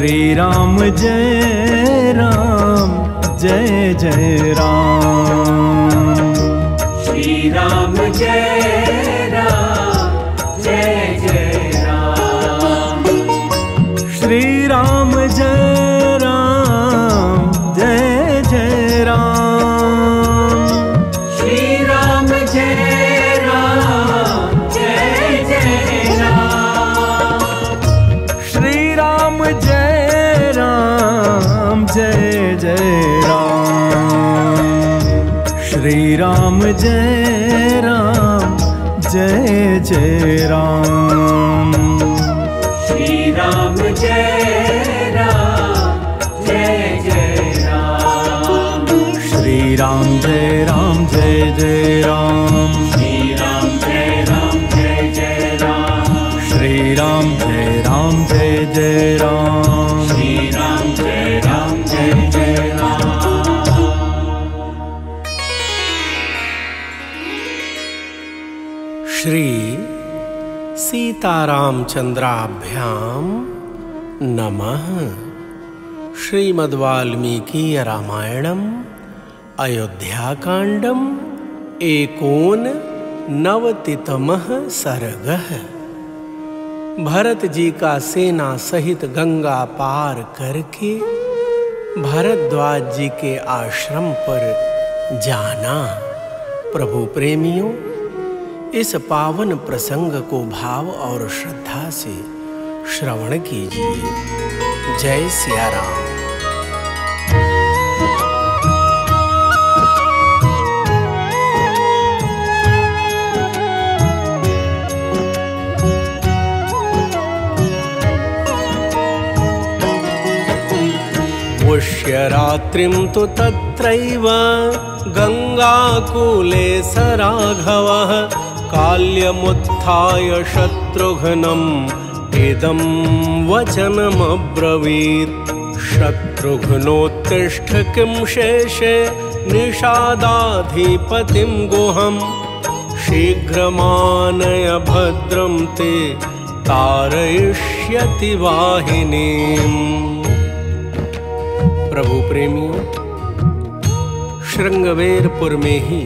श्री राम जय राम जय जय राम। श्री राम जय राम जय जय राम। श्री राम जय राम जय जय राम। श्री राम जय राम जय जय राम। श्री राम जय राम जय जय राम। श्री राम जय राम जय जय राम। श्री राम जय राम जय जय राम। श्री राम जय राम जय जय राम। श्री राम जय राम जय जय राम। श्री राम जय राम जय जय राम। श्री राम जय राम जय जय राम। श्री सीतारामचंद्राभ्याम नमः। श्रीमद्वाल्मीकि रामायणम अयोध्याकांडम एकोननवतितमः सर्गः। भरत जी का सेना सहित गंगा पार करके भरद्वाज जी के आश्रम पर जाना। प्रभु प्रेमियों, इस पावन प्रसंग को भाव और श्रद्धा से श्रवण कीजिए। जय सिया राम। पुष्यरात्रिं तु तत्रैव गंगाकूले स राघवः काल्यमुत्थाय शत्रुघ्नम् इदं वचनमब्रवीत्। शत्रुघ्नोत्तिष्ठ किं शेषे निषादाधिपतिं गुहं शीघ्रमानय भद्रं ते तारयिष्यति वाहिनीम्। प्रभु प्रेमियों, श्रृंगवेरपुर में ही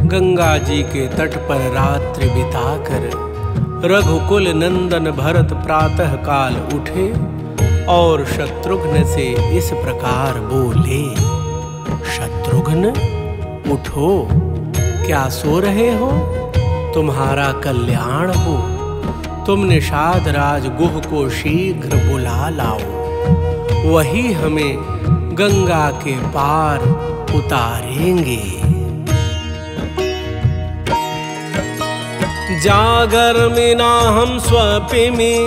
गंगा जी के तट पर रात्रि बिताकर रघुकुल नंदन भरत प्रातः काल उठे और शत्रुघ्न से इस प्रकार बोले। शत्रुघ्न, उठो, क्या सो रहे हो? तुम्हारा कल्याण हो। तुम निषाद राज गुह को शीघ्र बुला लाओ, वही हमें गंगा के पार उतारेंगे। जागर्मिनाहं स्वपिमि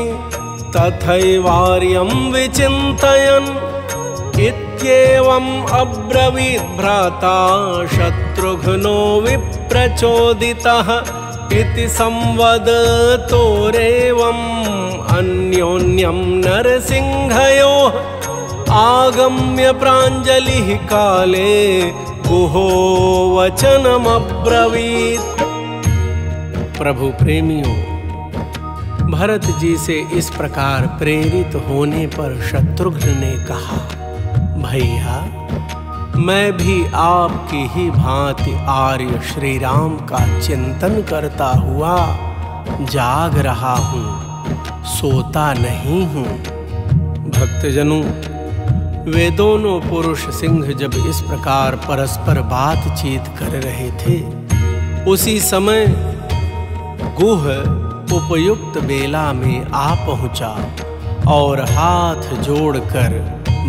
तथैवार्यं विचिन्तयन् इत्येवम् अब्रवीत् भ्राता शत्रुघ्नो विप्रचोदितः इति संवदतोरेवम् अन्योन्यं नरसिंहयोः आगम्य प्राञ्जलिः काले गुहो वचनमब्रवीत्। प्रभु प्रेमियों, भरत जी से इस प्रकार प्रेरित होने पर शत्रुघ्न ने कहा, भैया, मैं भी आपकी ही भांति आर्य श्री राम का चिंतन करता हुआ जाग रहा हूँ, सोता नहीं हूँ। भक्तजनों, वे दोनों पुरुष सिंह जब इस प्रकार परस्पर बातचीत कर रहे थे, उसी समय गुह उपयुक्त बेला में आ पहुंचा और हाथ जोड़कर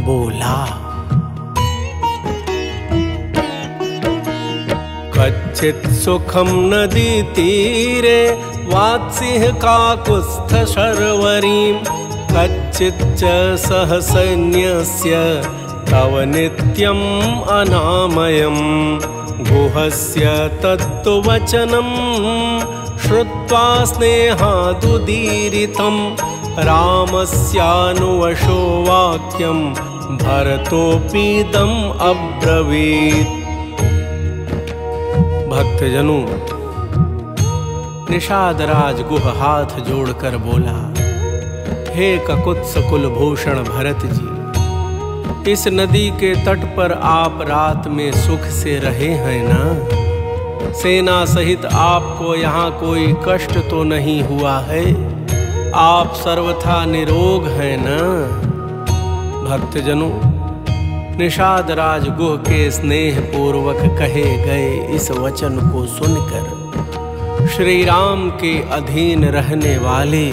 बोला, कच्चित् सुखं नदी तीरे वात्सिंह काकुत्स्थ शर्वरीं कच्चित् च सह सैन्यस्य तव नित्यम् अनामयम् गुहस्य तत्तु वचनं श्रुत्वा स्नेहादुदीरितं रामस्यानुवशो वाक्यं भरतोऽपीदम् अब्रवीत्। भक्तजनों, निषाद राज गुह हाथ जोड़कर बोला, हे ककुत्स कुलभूषण भरत जी, इस नदी के तट पर आप रात में सुख से रहे हैं ना? सेना सहित आपको यहाँ कोई कष्ट तो नहीं हुआ है? आप सर्वथा निरोग हैं ना? भक्तजनों, निषाद राज गुह के स्नेह पूर्वक कहे गए इस वचन को सुनकर श्री राम के अधीन रहने वाले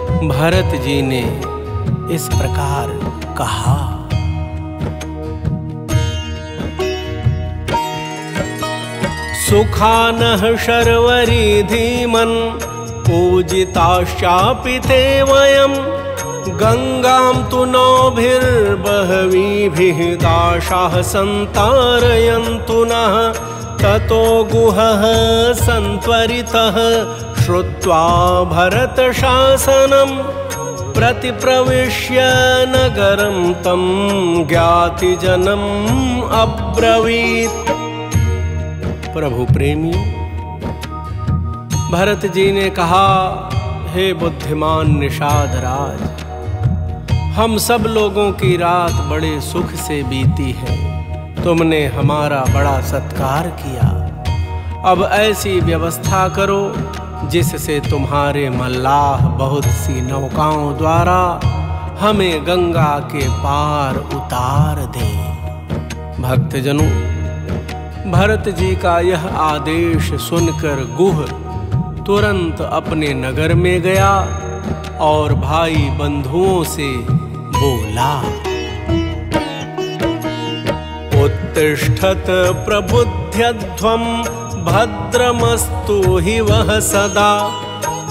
भरत जी ने इस प्रकार कहा। सुखानः शर्वरी धीमन् पूजिताश्चापि ते वयं गंगां तु नौभिर्बहवीभिः दाशाः संतारयन्तु नः। ततो गुहः संत्वरितः श्रुत्वा भरतशासनं प्रतिप्रविश्य नगरं तं ज्ञातिजनम् अब्रवीत्। प्रभु प्रेमी, भरत जी ने कहा, हे बुद्धिमान निषाद राज, हम सब लोगों की रात बड़े सुख से बीती है। तुमने हमारा बड़ा सत्कार किया। अब ऐसी व्यवस्था करो जिससे तुम्हारे मल्लाह बहुत सी नौकाओं द्वारा हमें गंगा के पार उतार दें। भक्तजनों, भरत जी का यह आदेश सुनकर गुह तुरंत अपने नगर में गया और भाई बंधुओं से बोला। उत्तिष्ठत प्रबुध्यध्वं भद्रमस्तु हि वह सदा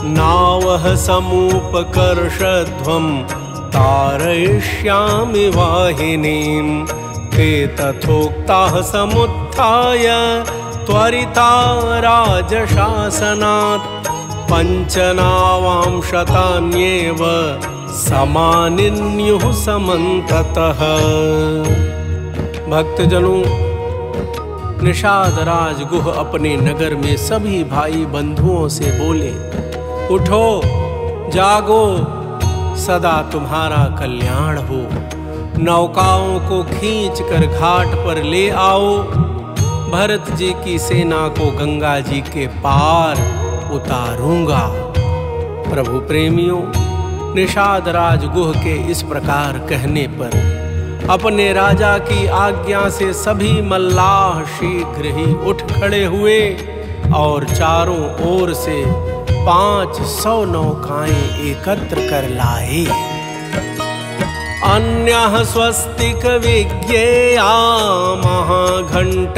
नावः समुपकर्षध्वं तारयिष्यामि वाहिनीं। ते तथोक्ताः समुत्थाय त्वरिता राजशासनात् पञ्चनावां शतान्येव समानिन्युः समन्ततः। भक्तजनों, निषाद राज गुह अपने नगर में सभी भाई बंधुओं से बोले, उठो, जागो, सदा तुम्हारा कल्याण हो। नौकाओं को खींचकर घाट पर ले आओ। भरत जी की सेना को गंगा जी के पार उतारूंगा। प्रभु प्रेमियों, निषाद राज गुह के इस प्रकार कहने पर अपने राजा की आज्ञा से सभी मल्लाह शीघ्र ही उठ खड़े हुए और चारों ओर से 500 नौकाएं एकत्र कर लाए। अन्यः स्वस्तिक विज्ञेया महाघण्टाधरावराः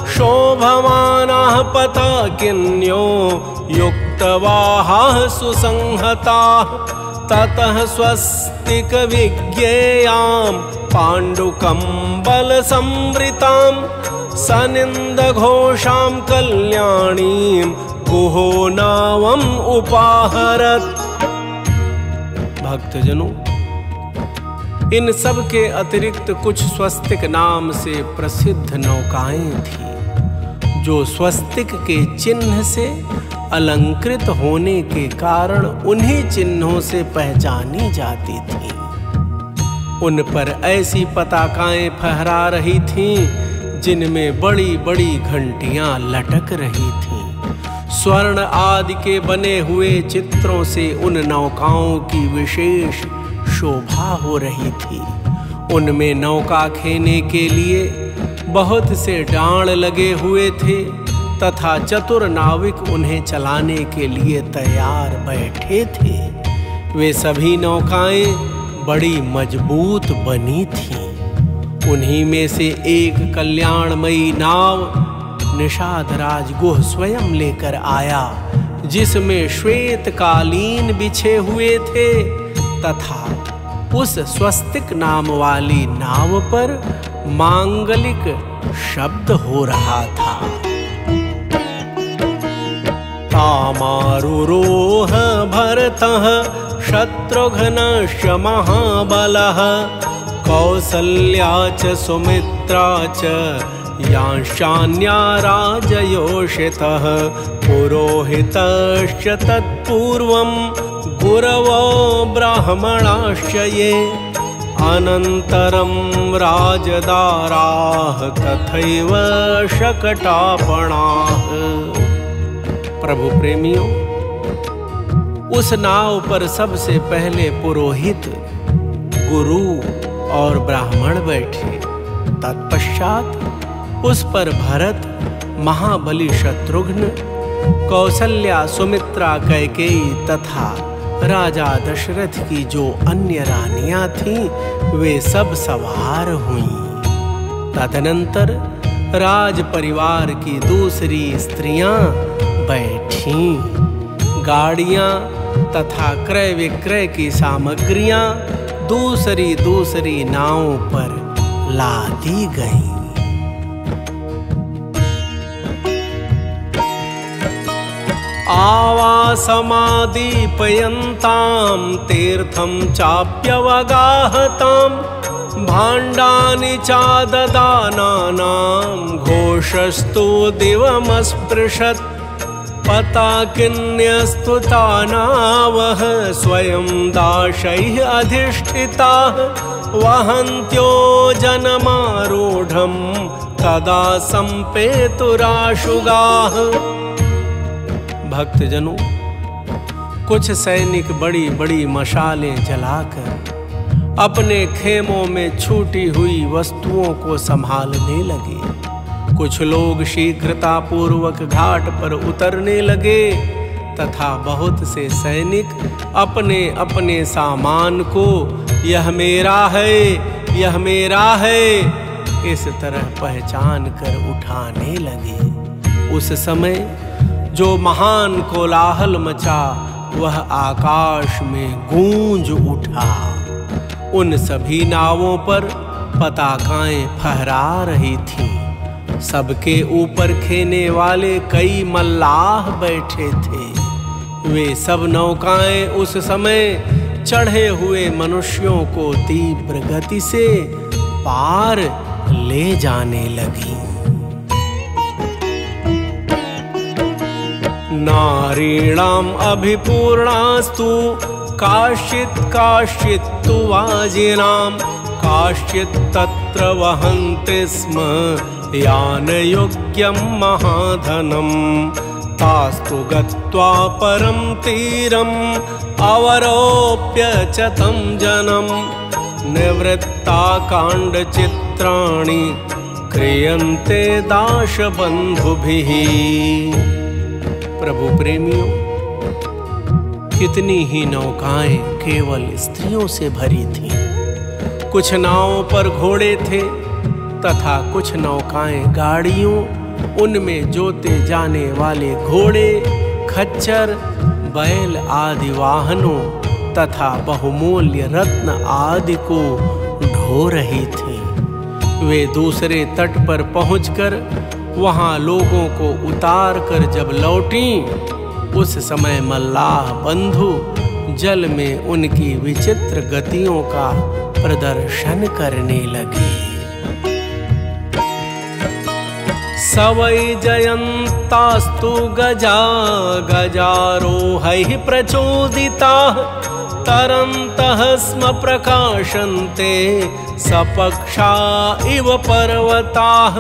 शोभमानाः पताकिन्यो युक्तवाहाः सुसंहताः। ततः स्वस्तिक विज्ञेयां पाण्डुकम्बल संवृतां सनिन्दघोषां कल्याणीं गुहो नावम् उपाहरत्। भक्तजनों, इन सब के अतिरिक्त कुछ स्वस्तिक नाम से प्रसिद्ध नौकाएं थी, जो स्वस्तिक के चिन्ह से अलंकृत होने के कारण उन्हीं चिन्हों से पहचानी जाती थी। उन पर ऐसी पताकाएं फहरा रही थीं जिनमें बड़ी बड़ी घंटियां लटक रही थीं। स्वर्ण आदि के बने हुए चित्रों से उन नौकाओं की विशेष शोभा हो रही थी। उनमें नौका खेने के लिए बहुत से डांड लगे हुए थे तथा चतुर नाविक उन्हें चलाने के लिए तैयार बैठे थे। वे सभी नौकाएं बड़ी मजबूत बनी थीं। उन्हीं में से एक कल्याणमयी नाव निषाद राज गुह स्वयं लेकर आया, जिसमें श्वेत कालीन बिछे हुए थे तथा उस स्वस्तिक नाम वाली नाव पर मांगलिक शब्द हो रहा था। तामारुरोह भरतः शत्रुघ्नश्च महाबलः कौसल्या च सुमित्रा च यांशान्या राजयोषितः पुरोहितश्च तत्पूर्वं गुरवो ब्राह्मणाश्च ये अनन्तरं राजदाराः तथैव शकटापणाः। प्रभु प्रेमियों, उस नाव पर सबसे पहले पुरोहित, गुरु और ब्राह्मण बैठे। तत्पश्चात उस पर भरत, महाबली शत्रुघ्न, कौसल्या, सुमित्रा, कैकेयी तथा राजा दशरथ की जो अन्य रानियां थीं वे सब सवार हुईं। तदनंतर राज परिवार की दूसरी स्त्रियां बैठीं। गाड़ियां तथा क्रय विक्रय की सामग्रियां दूसरी दूसरी नावों पर लादी गईं। आवासमादीपयन्तां तीर्थं चाप्यवगाहतां भाण्डानि चाददानानां घोषस्तु दिवमस्पृशत् पताकिन्यस्तुता नावः स्वयं दाशैः अधिष्ठिताः वहन्त्यो जनमारूढं तदा सम्पेतुराशुगाः। भक्तजनों, कुछ सैनिक बड़ी बड़ी मशालें जलाकर अपने खेमों में छूटी हुई वस्तुओं को संभालने लगे। कुछ लोग शीघ्रता पूर्वक घाट पर उतरने लगे तथा बहुत से सैनिक अपने अपने सामान को यह मेरा है, यह मेरा है, इस तरह पहचान कर उठाने लगे। उस समय जो महान कोलाहल मचा वह आकाश में गूंज उठा। उन सभी नावों पर पताकाएं फहरा रही थीं। सबके ऊपर खेने वाले कई मल्लाह बैठे थे। वे सब नौकाएं उस समय चढ़े हुए मनुष्यों को तीव्र गति से पार ले जाने लगीं। नारीणाम् अभिपूर्णास्तु काश्चित् काश्चित्तु वाजिनां काश्चित् तत्र वहन्ति स्म यानयोग्यं महाधनं तास्तु गत्वा परं तीरम् अवरोप्य च तं जनं निवृत्ताकाण्डचित्राणि क्रियन्ते दाशबन्धुभिः। प्रभु प्रेमियों, कितनी ही नौकाएं केवल स्त्रियों से भरी थीं। कुछ नावों पर घोड़े थे तथा कुछ नौकाएं गाड़ियों, उनमें जोते जाने वाले घोड़े, खच्चर, बैल आदि वाहनों तथा बहुमूल्य रत्न आदि को ढो रही थी। वे दूसरे तट पर पहुंचकर वहां लोगों को उतार कर जब लौटी, उस समय मल्लाह बंधु जल में उनकी विचित्र गतियों का प्रदर्शन करने लगे। सवै जयन्तास्तु गजा गजारोहैः प्रचोदिताः तरन्तः स्म प्रकाशन्ते सपक्षा इव पर्वताः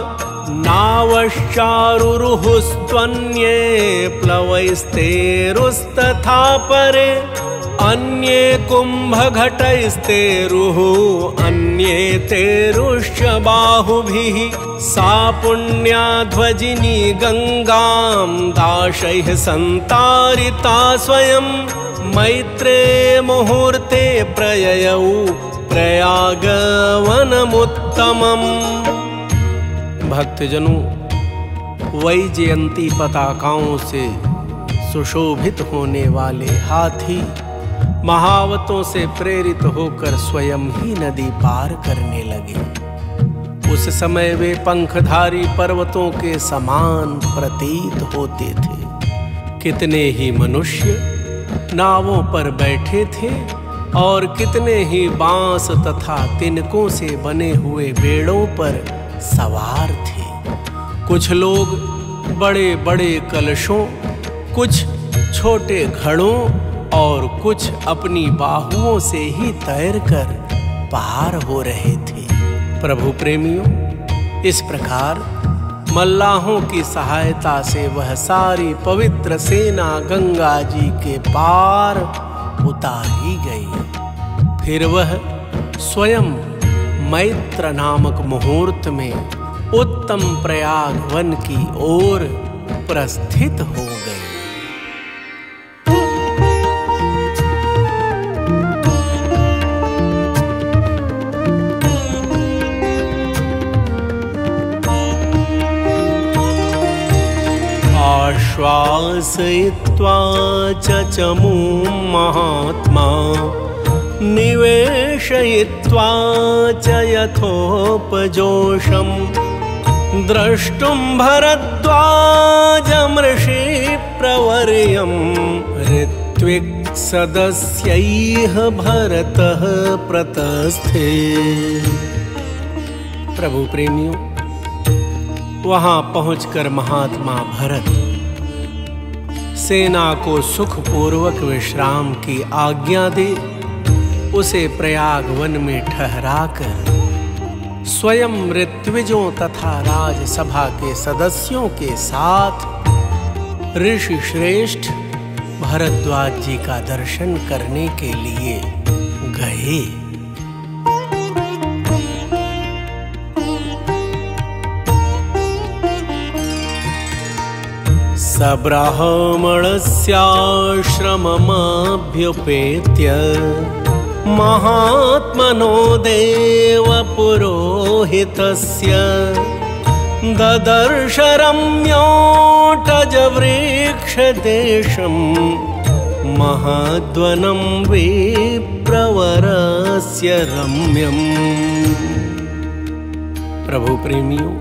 नावश्चारुरुहुस्त्वन्ये प्लवैस्तेरुस्तथा परे अन्ये कुम्भघटैस्तेरुः अन्ये तेरुश्च बाहुभिः सा पुण्याध्वजिनी गंगां दाशैः संतारिता स्वयं मैत्रे मुहूर्ते प्रययौ प्रयागवनमुत्तमम्। भक्तजनों, वैजयंती पताकाओं से सुशोभित होने वाले हाथी महावतों से प्रेरित होकर स्वयं ही नदी पार करने लगे। उस समय वे पंखधारी पर्वतों के समान प्रतीत होते थे। कितने ही मनुष्य नावों पर बैठे थे और कितने ही बांस तथा तिनकों से बने हुए बेड़ों पर सवार थे। कुछ लोग बड़े बड़े कलशों, कुछ छोटे घड़ों और कुछ अपनी बाहुओं से ही तैरकर पार हो रहे थे। प्रभु प्रेमियों, इस प्रकार मल्लाहों की सहायता से वह सारी पवित्र सेना गंगा जी के पार उतारी गई। फिर वह स्वयं मैत्र नामक मुहूर्त में उत्तम प्रयाग वन की ओर प्रस्थित हो गई। आश्वासयित्वा चचमुं महात्मा निवेशयित्वा च यथोपजोषं द्रष्टुं भरद्वाजमृषि प्रवर्यं ऋत्विक्सदस्यैः भरतः प्रतस्थे। प्रभु प्रेमियों, वहां पहुंचकर महात्मा भरत सेना को सुखपूर्वक विश्राम की आज्ञा दे उसे प्रयाग वन में ठहराकर स्वयं ऋत्विजों तथा राजसभा के सदस्यों के साथ ऋषि श्रेष्ठ भरद्वाज जी का दर्शन करने के लिए गए। सब्राह्मणस्याश्रममभ्युपेत्य महात्मनो देवपुरोहितस्य ददर्श रम्योटजवृक्षदेशं महद्वनं विप्रवरस्य रम्यम्। प्रभु प्रेमियों,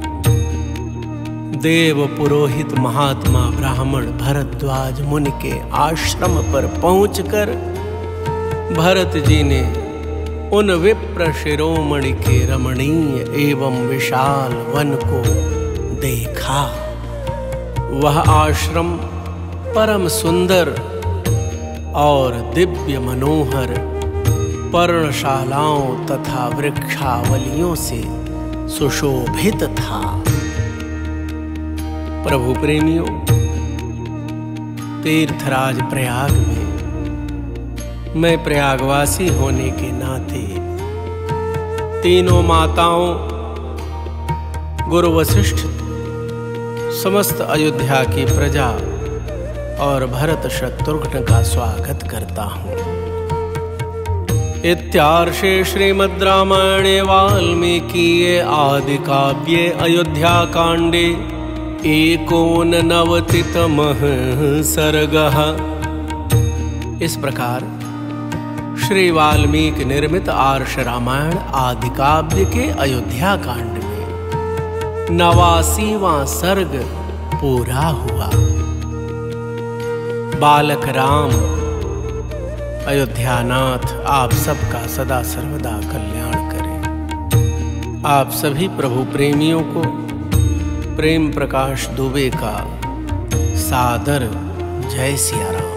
देव पुरोहित महात्मा ब्राह्मण भरद्वाज मुनि के आश्रम पर पहुंचकर भरत जी ने उन विप्र शिरोमणि के रमणीय एवं विशाल वन को देखा। वह आश्रम परम सुंदर और दिव्य मनोहर पर्णशालाओं तथा वृक्षावलियों से सुशोभित था। प्रभु प्रेमियों, तीर्थराज प्रयाग में मैं प्रयागवासी होने के नाते तीनों माताओं, गुरु वशिष्ठ, समस्त अयोध्या की प्रजा और भरत शत्रुघ्न का स्वागत करता हूँ। इत्यार्षे श्रीमद् रामायणे वाल्मीकिये आदि काव्ये अयोध्याकाण्डे 89तमः सर्गः। इस प्रकार श्री वाल्मीकि निर्मित आर्ष रामायण आदि काव्य के अयोध्या कांड में 89वां सर्ग पूरा हुआ। बालक राम अयोध्यानाथ आप सबका सदा सर्वदा कल्याण करें। आप सभी प्रभु प्रेमियों को प्रेम प्रकाश दुबे का सादर जय सिया राम।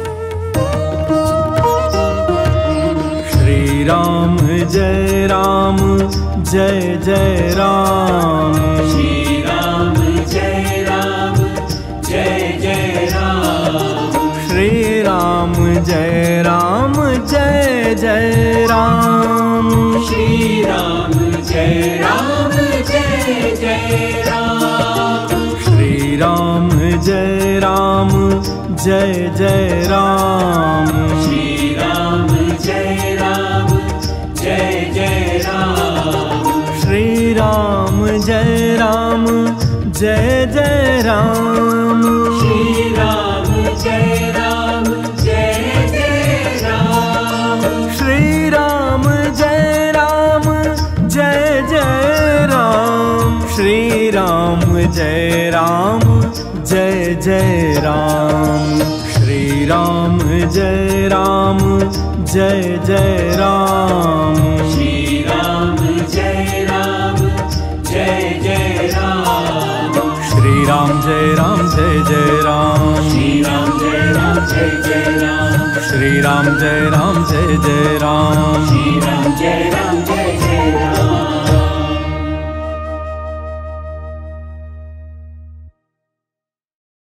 श्री राम जय राम जय जय राम। श्री राम जय राम जय जय राम। श्री राम जय राम जय जय राम। श्री राम जय राम जय जय राम। श्री राम जय राम जय जय राम। श्री राम जय राम जय जय राम। श्री राम जय राम जय जय राम। श्री राम जय राम जय जय राम। श्री राम जय राम जय जय राम। श्री राम जय राम जय जय राम। श्री राम जय राम जय जय राम। श्री राम जय राम जय जय राम। श्री राम जय राम जय जय राम। श्री राम जय राम जय जय राम श्री राम जय जय राम